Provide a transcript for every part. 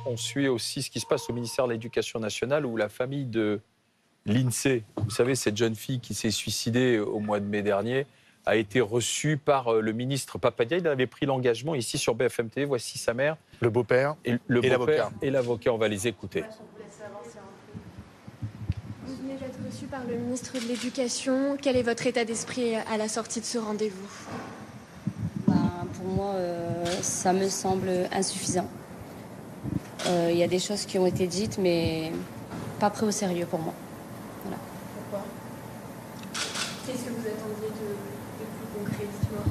on suit aussi ce qui se passe au ministère de l'Éducation nationale où la famille de l'INSEE, vous savez, cette jeune fille qui s'est suicidée au mois de mai dernier, a été reçue par le ministre Papadia. Il avait pris l'engagement ici sur BFM TV. Voici sa mère. Le beau-père et l'avocat. Et l'avocat, on va les écouter. Vous venez d'être reçu par le ministre de l'Éducation. Quel est votre état d'esprit à la sortie de ce rendez-vous ? Pour moi, ça me semble insuffisant. Il y a des choses qui ont été dites, mais pas prises au sérieux pour moi. Voilà. Pourquoi ? Qu'est-ce que vous attendiez de plus concret, dites-moi ?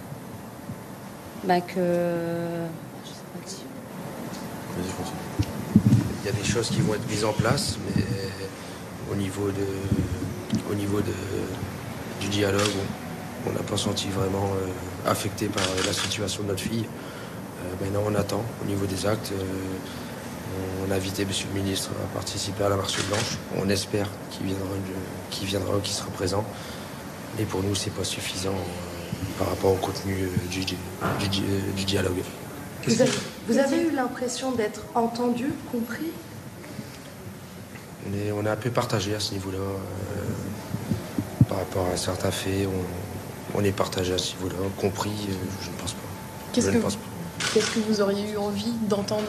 Je sais pas dire. Vas-y, continue. Il y a des choses qui vont être mises en place, mais au niveau du dialogue, on n'a pas senti vraiment affecté par la situation de notre fille. Maintenant, on attend au niveau des actes. On a invité M. le ministre à participer à la marche blanche. On espère qu'il viendra, qu'il sera présent. Mais pour nous, c'est pas suffisant par rapport au contenu du dialogue. Vous avez eu l'impression d'être entendu, compris ? On est un peu partagé à ce niveau-là. Par rapport à certains faits, on est partagé à ce niveau-là. Compris, je ne pense pas. Qu'est-ce que vous auriez eu envie d'entendre ?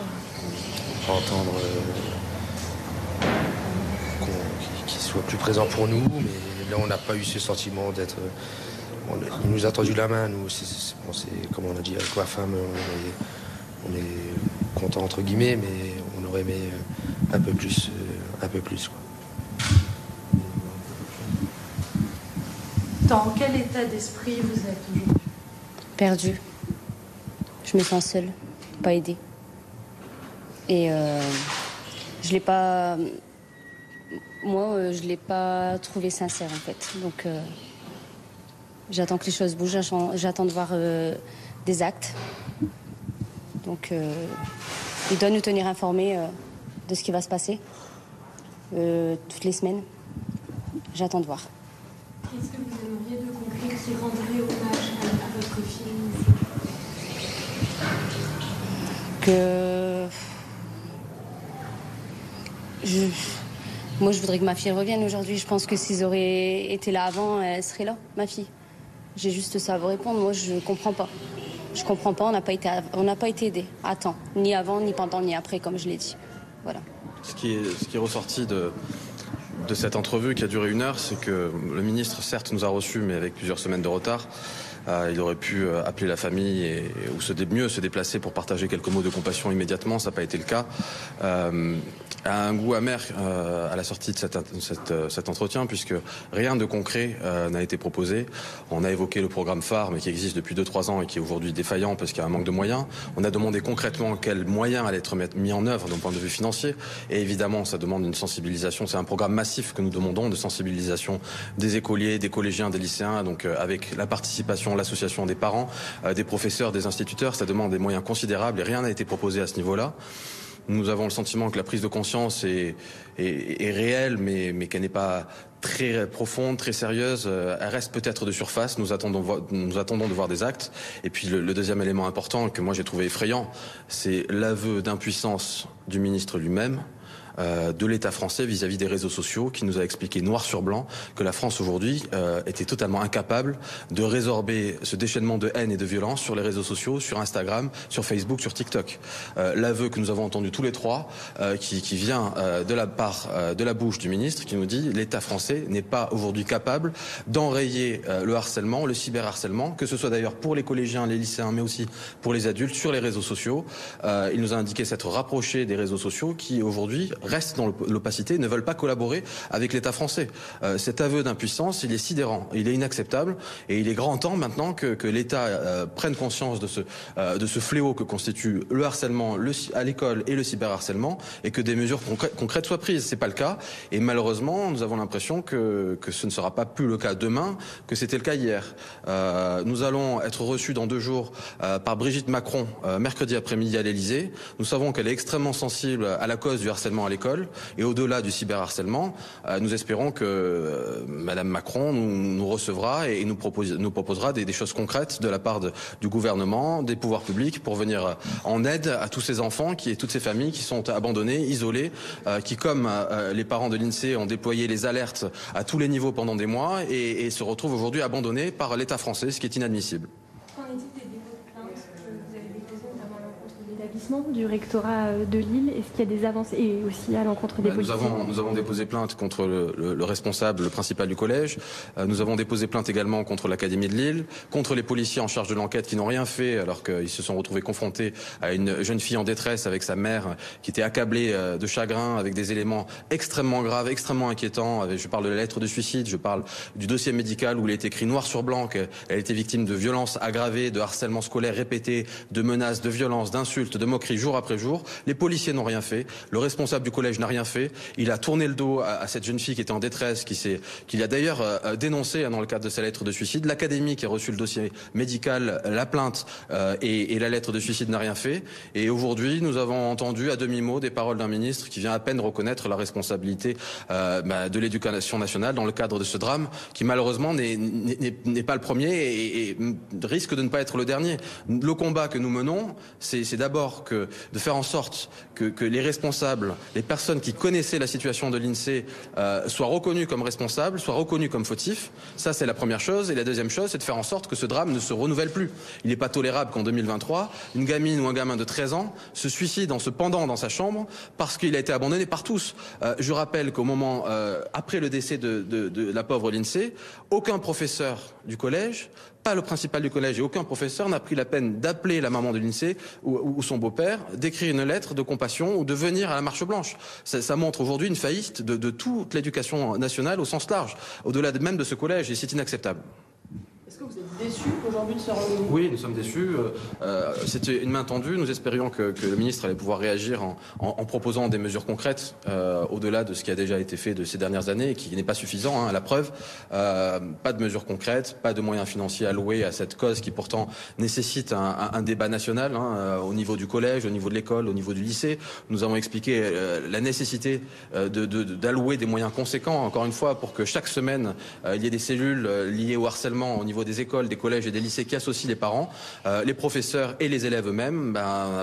Entendre qu'il soit plus présent pour nous, mais là on n'a pas eu ce sentiment d'être. Il nous a tendu la main, nous. C'est comme on a dit avec ma femme, on est content entre guillemets, mais on aurait aimé un peu plus. Quoi. Dans quel état d'esprit vous êtes aujourd'hui ? Perdue. Je me sens seule, pas aidée. Et je l'ai pas. Moi, je l'ai pas trouvé sincère en fait. Donc, j'attends que les choses bougent. J'attends de voir des actes. Donc, il doit nous tenir informés de ce qui va se passer toutes les semaines. J'attends de voir. Qu'est-ce que vous aimeriez de concret qui rendrait hommage à votre fille ? Moi, je voudrais que ma fille revienne aujourd'hui. Je pense que s'ils auraient été là avant, elle serait là, ma fille. J'ai juste ça à vous répondre. Moi, je comprends pas. Je comprends pas. On n'a pas été aidés à temps, ni avant, ni pendant, ni après, comme je l'ai dit. Voilà. Ce qui est ressorti de cette entrevue qui a duré 1 heure, c'est que le ministre, certes, nous a reçus, mais avec plusieurs semaines de retard. Il aurait pu appeler la famille ou mieux se déplacer pour partager quelques mots de compassion immédiatement. Ça n'a pas été le cas. A un goût amer à la sortie de cet entretien, puisque rien de concret n'a été proposé. On a évoqué le programme phare, mais qui existe depuis 2-3 ans et qui est aujourd'hui défaillant parce qu'il y a un manque de moyens. On a demandé concrètement quels moyens allaient être mis en œuvre d'un point de vue financier. Et évidemment, ça demande une sensibilisation. C'est un programme massif que nous demandons de sensibilisation des écoliers, des collégiens, des lycéens, donc avec la participation, l'association des parents, des professeurs, des instituteurs. Ça demande des moyens considérables et rien n'a été proposé à ce niveau-là. Nous avons le sentiment que la prise de conscience est réelle, mais qu'elle n'est pas très profonde, très sérieuse. Elle reste peut-être de surface. Nous attendons de voir des actes. Et puis le deuxième élément important que moi j'ai trouvé effrayant, c'est l'aveu d'impuissance du ministre lui-même, de l'État français vis-à-vis des réseaux sociaux, qui nous a expliqué noir sur blanc que la France aujourd'hui était totalement incapable de résorber ce déchaînement de haine et de violence sur les réseaux sociaux, sur Instagram, sur Facebook, sur TikTok. L'aveu que nous avons entendu tous les trois, qui vient de la bouche du ministre, qui nous dit l'État français n'est pas aujourd'hui capable d'enrayer le harcèlement, le cyberharcèlement, que ce soit d'ailleurs pour les collégiens, les lycéens, mais aussi pour les adultes sur les réseaux sociaux. Il nous a indiqué s'être rapproché des réseaux sociaux qui aujourd'hui restent dans l'opacité, ne veulent pas collaborer avec l'État français. Cet aveu d'impuissance, il est sidérant, il est inacceptable, et il est grand temps maintenant que l'État prenne conscience de ce fléau que constitue le harcèlement à l'école et le cyberharcèlement, et que des mesures concrètes soient prises. C'est pas le cas, et malheureusement, nous avons l'impression que ce ne sera pas plus le cas demain que c'était le cas hier. Nous allons être reçus dans 2 jours par Brigitte Macron, mercredi après-midi à l'Élysée. Nous savons qu'elle est extrêmement sensible à la cause du harcèlement harcèlement à l'école. Et au-delà du cyberharcèlement, nous espérons que Madame Macron nous recevra et nous proposera des choses concrètes de la part du gouvernement, des pouvoirs publics, pour venir en aide à tous ces enfants et toutes ces familles qui sont abandonnées, isolées, qui, comme les parents de l'INSEE, ont déployé les alertes à tous les niveaux pendant des mois et se retrouvent aujourd'hui abandonnés par l'État français, ce qui est inadmissible. Qu'en est-il des dépôts de plainte que vous avez déposés, notamment à l'encontre de l'établissement, du rectorat de Lille? Est-ce qu'il y a des avancées et aussi à l'encontre des policiers? Nous avons déposé plainte contre le responsable, le principal du collège. Nous avons déposé plainte également contre l'Académie de Lille, contre les policiers en charge de l'enquête qui n'ont rien fait alors qu'ils se sont retrouvés confrontés à une jeune fille en détresse avec sa mère qui était accablée de chagrin avec des éléments extrêmement graves, extrêmement inquiétants. Je parle de la lettre de suicide, je parle du dossier médical où il est écrit noir sur blanc qu'elle était victime de violences aggravées, de harcèlement scolaire répété, de menaces, de violences, d'insultes, de moqueries jour après jour. Les policiers n'ont rien fait. Le responsable du collège n'a rien fait. Il a tourné le dos à cette jeune fille qui était en détresse, qu'il a d'ailleurs dénoncé dans le cadre de sa lettre de suicide. L'académie qui a reçu le dossier médical, la plainte et la lettre de suicide n'a rien fait. Et aujourd'hui, nous avons entendu à demi-mot des paroles d'un ministre qui vient à peine reconnaître la responsabilité de l'éducation nationale dans le cadre de ce drame qui malheureusement n'est pas le premier et risque de ne pas être le dernier. Le combat que nous menons, c'est d'abord de faire en sorte que les responsables, les personnes qui connaissaient la situation de l'INSEE soient reconnues comme responsables, soient reconnues comme fautifs. Ça, c'est la première chose. Et la deuxième chose, c'est de faire en sorte que ce drame ne se renouvelle plus. Il n'est pas tolérable qu'en 2023, une gamine ou un gamin de 13 ans se suicide en se pendant dans sa chambre parce qu'il a été abandonné par tous. Je rappelle qu'au moment, après le décès de la pauvre l'INSEE, aucun professeur du collège, pas le principal du collège et aucun professeur n'a pris la peine d'appeler la maman de l'INSEE ou son beau-père, d'écrire une lettre de compassion ou de venir à la marche blanche. Ça montre aujourd'hui une faillite de toute l'éducation nationale au sens large, au-delà même de ce collège, et c'est inacceptable. Est-ce que vous êtes déçus aujourd'hui de ce rendez-vous? Oui, nous sommes déçus. C'était une main tendue. Nous espérions que le ministre allait pouvoir réagir en proposant des mesures concrètes au-delà de ce qui a déjà été fait de ces dernières années et qui n'est pas suffisant, à la preuve. Pas de mesures concrètes, pas de moyens financiers alloués à cette cause qui pourtant nécessite un débat national au niveau du collège, au niveau de l'école, au niveau du lycée. Nous avons expliqué la nécessité d'allouer des moyens conséquents, encore une fois, pour que chaque semaine, il y ait des cellules liées au harcèlement au niveau des écoles, des collèges et des lycées qui associent les parents, les professeurs et les élèves eux-mêmes.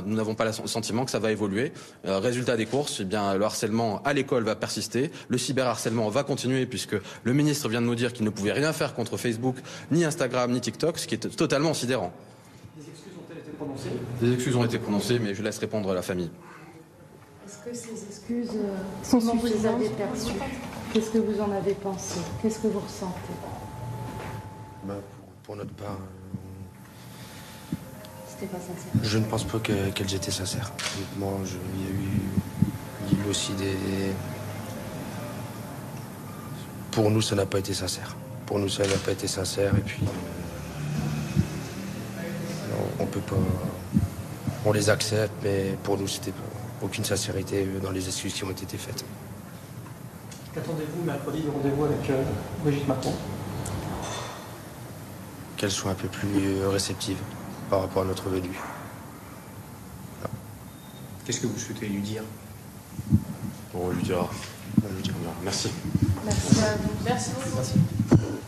Nous n'avons pas le sentiment que ça va évoluer. Résultat des courses, le harcèlement à l'école va persister, le cyberharcèlement va continuer puisque le ministre vient de nous dire qu'il ne pouvait rien faire contre Facebook, ni Instagram, ni TikTok, ce qui est totalement sidérant. Des excuses ont-elles été prononcées? Des excuses ont été prononcées, mais je laisse répondre à la famille. Est-ce que ces excuses sont comment vous les suffisantes? avez perçues? Qu'est-ce que vous en avez pensé? Qu'est-ce que vous ressentez? Pour notre part, C'était pas sincère. je ne pense pas qu'elles étaient sincères. Honnêtement, il y a eu aussi des... Pour nous, ça n'a pas été sincère. Pour nous, ça n'a pas été sincère. Et puis, on peut pas... On les accepte, mais pour nous, c'était aucune sincérité dans les excuses qui ont été faites. Qu'attendez-vous mercredi du rendez-vous avec Brigitte Macron? Qu'elle soit un peu plus réceptive par rapport à notre venue. Qu'est-ce que vous souhaitez lui dire? On lui dira. Merci. Merci à vous. Merci beaucoup. Merci.